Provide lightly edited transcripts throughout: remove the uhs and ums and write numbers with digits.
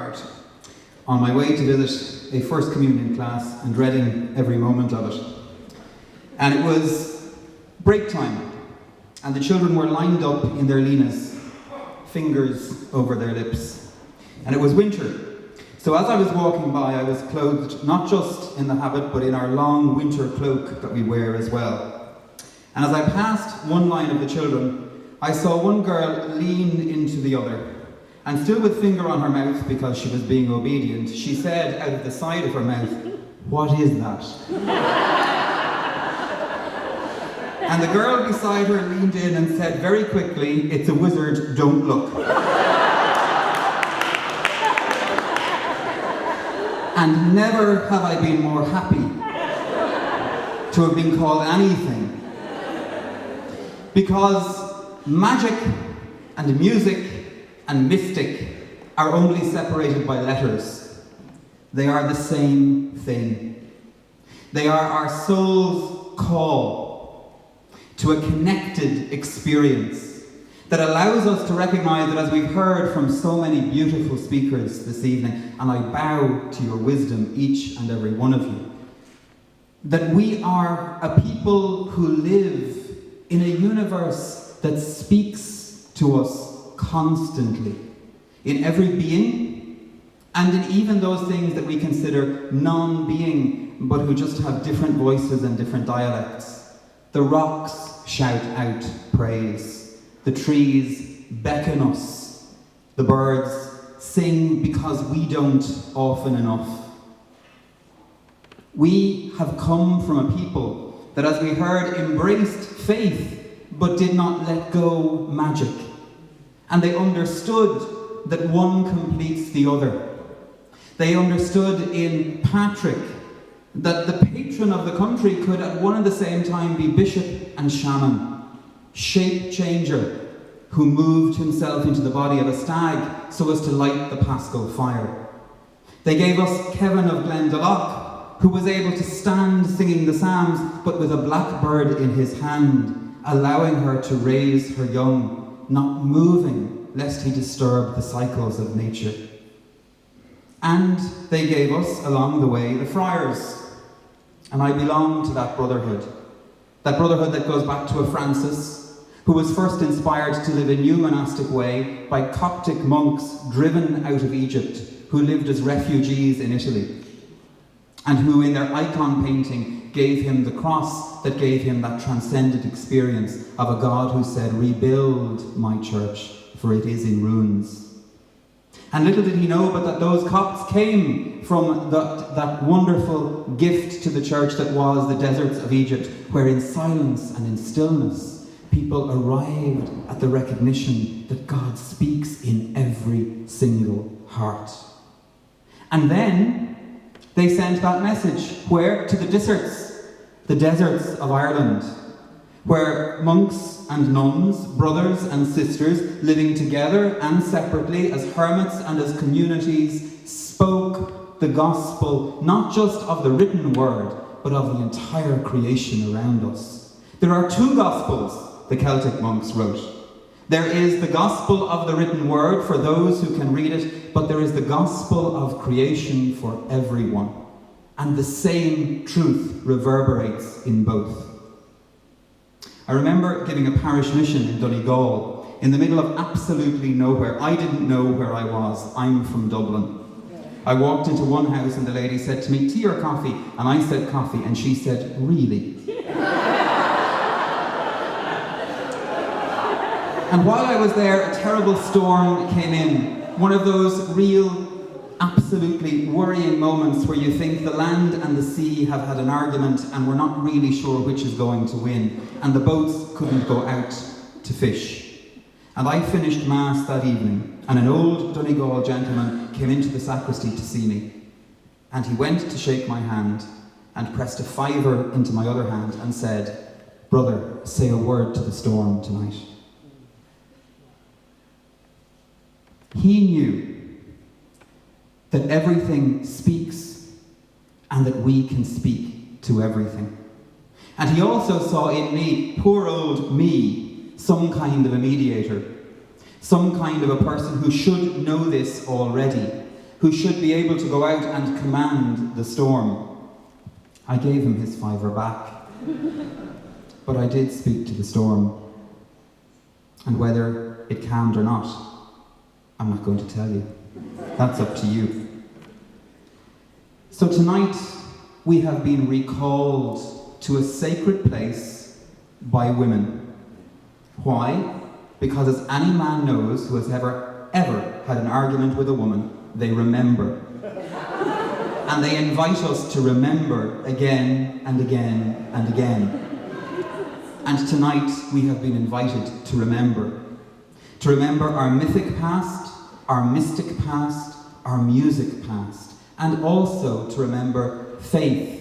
card on my way to visit a First Communion class and dreading every moment of it. And it was break time, and the children were lined up in their linas, fingers over their lips. And it was winter. So as I was walking by, I was clothed not just in the habit, but in our long winter cloak that we wear as well. And as I passed one line of the children, I saw one girl lean into the other, and still with finger on her mouth because she was being obedient, she said out of the side of her mouth, "What is that?" And the girl beside her leaned in and said very quickly, "It's a wizard, don't look." And never have I been more happy to have been called anything. Because magic and music and mystic are only separated by letters. They are the same thing. They are our soul's call to a connected experience that allows us to recognize that, as we've heard from so many beautiful speakers this evening, and I bow to your wisdom, each and every one of you, that we are a people who live in a universe that speaks to us constantly, in every being, and in even those things that we consider non-being, but who just have different voices and different dialects. The rocks shout out praise. The trees beckon us. The birds sing because we don't often enough. We have come from a people that, as we heard, embraced faith but did not let go magic. And they understood that one completes the other. They understood in Patrick that the patron of the country could at one and the same time be bishop and shaman, shape changer, who moved himself into the body of a stag so as to light the paschal fire. They gave us Kevin of Glendalough, who was able to stand singing the psalms, but with a blackbird in his hand, allowing her to raise her young, not moving lest he disturb the cycles of nature. And they gave us, along the way, the friars. And I belong to that brotherhood that goes back to a Francis, who was first inspired to live a new monastic way by Coptic monks driven out of Egypt, who lived as refugees in Italy, and who in their icon painting gave him the cross that gave him that transcendent experience of a God who said, "Rebuild my church, for it is in ruins." And little did he know but that those Copts came from that wonderful gift to the church that was the deserts of Egypt, where in silence and in stillness people arrived at the recognition that God speaks in every single heart. And then they sent that message where? To the deserts of Ireland, where monks and nuns, brothers and sisters, living together and separately as hermits and as communities, spoke the gospel, not just of the written word, but of the entire creation around us. There are two gospels, the Celtic monks wrote. There is the gospel of the written word for those who can read it, but there is the gospel of creation for everyone. And the same truth reverberates in both. I remember giving a parish mission in Donegal, in the middle of absolutely nowhere. I didn't know where I was. I'm from Dublin. I walked into one house and the lady said to me, "Tea or coffee?" And I said coffee, and she said, "Really?" And while I was there, a terrible storm came in. One of those real, absolutely worrying moments where you think the land and the sea have had an argument and we're not really sure which is going to win, and the boats couldn't go out to fish. And I finished Mass that evening, and an old Donegal gentleman came into the sacristy to see me. And he went to shake my hand and pressed a fiver into my other hand and said, "Brother, say a word to the storm tonight." He knew that everything speaks and that we can speak to everything. And he also saw in me, poor old me, some kind of a mediator, some kind of a person who should know this already, who should be able to go out and command the storm. I gave him his $5 back, but I did speak to the storm. And whether it calmed or not, I'm not going to tell you. That's up to you. So tonight, we have been recalled to a sacred place by women. Why? Because as any man knows who has ever had an argument with a woman, they remember. And they invite us to remember again and again and again. And tonight we have been invited to remember. To remember our mythic past, our mystic past, our music past. And also to remember faith.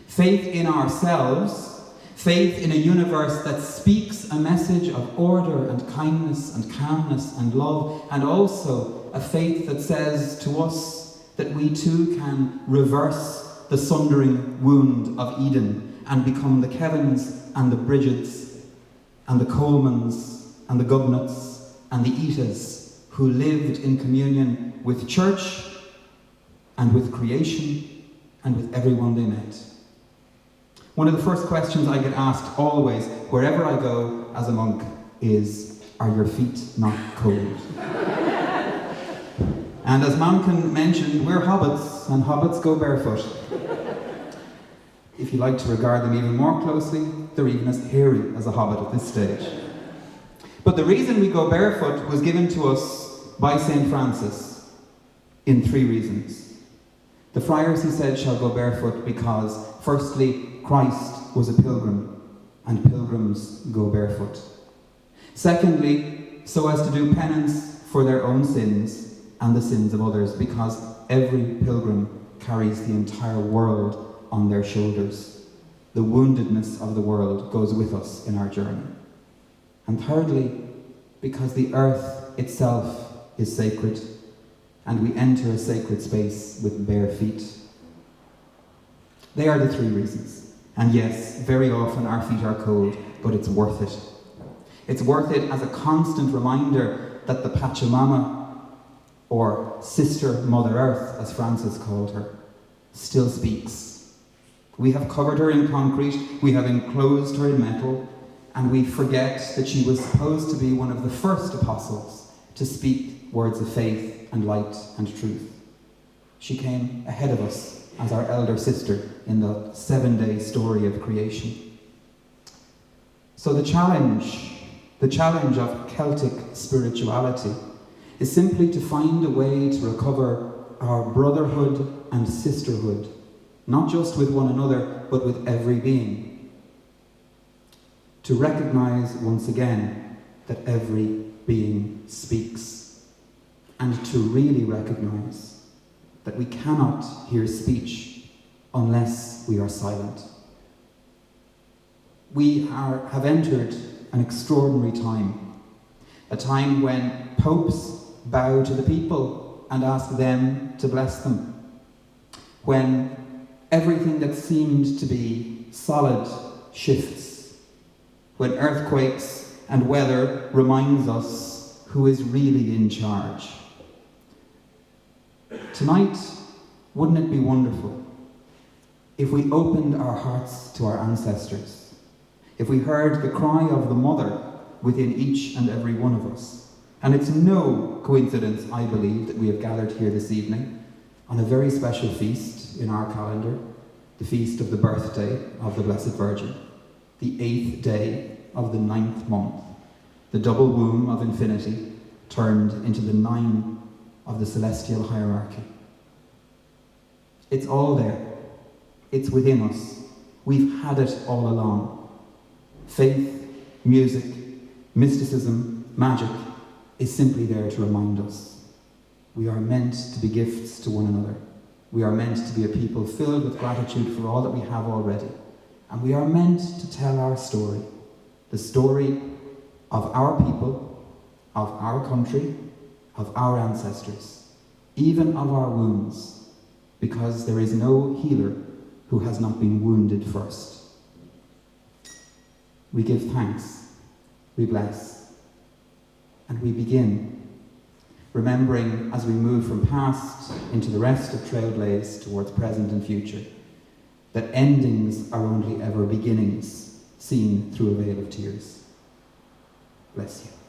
Faith in ourselves, faith in a universe that speaks a message of order and kindness and calmness and love, and also a faith that says to us that we too can reverse the sundering wound of Eden and become the Kevins and the Bridgets and the Colemans and the Gubnuts and the Etas who lived in communion with church and with creation and with everyone they met. One of the first questions I get asked always, wherever I go as a monk, is, are your feet not cold? And as Mankin mentioned, we're hobbits, and hobbits go barefoot. If you like to regard them even more closely, they're even as hairy as a hobbit at this stage. But the reason we go barefoot was given to us by St. Francis in 3 reasons. The friars, he said, shall go barefoot because, firstly, Christ was a pilgrim, and pilgrims go barefoot. Secondly, so as to do penance for their own sins and the sins of others, because every pilgrim carries the entire world on their shoulders. The woundedness of the world goes with us in our journey. And thirdly, because the earth itself is sacred, and we enter a sacred space with bare feet. They are the 3 reasons. And yes, very often our feet are cold, but it's worth it. It's worth it as a constant reminder that the Pachamama, or Sister Mother Earth, as Francis called her, still speaks. We have covered her in concrete, we have enclosed her in metal, and we forget that she was supposed to be one of the first apostles to speak words of faith and light and truth. She came ahead of us as our elder sister in the 7-day story of creation. So the challenge of Celtic spirituality is simply to find a way to recover our brotherhood and sisterhood, not just with one another, but with every being. To recognize once again that every being speaks, and to really recognize that we cannot hear speech unless we are silent. We have entered an extraordinary time, a time when popes bow to the people and ask them to bless them, when everything that seemed to be solid shifts, when earthquakes and weather reminds us who is really in charge. Tonight, wouldn't it be wonderful if we opened our hearts to our ancestors, if we heard the cry of the mother within each and every one of us? And it's no coincidence, I believe, that we have gathered here this evening on a very special feast in our calendar, the feast of the birthday of the Blessed Virgin, the 8th day of the 9th month, the double womb of infinity turned into the 9 of the celestial hierarchy. It's all there. It's within us. We've had it all along. Faith, music, mysticism, magic is simply there to remind us. We are meant to be gifts to one another. We are meant to be a people filled with gratitude for all that we have already. And we are meant to tell our story, the story of our people, of our country, of our ancestors, even of our wounds, because there is no healer who has not been wounded first. We give thanks, we bless, and we begin remembering as we move from past into the rest of Trailblaze towards present and future, that endings are only ever beginnings, seen through a veil of tears. Bless you.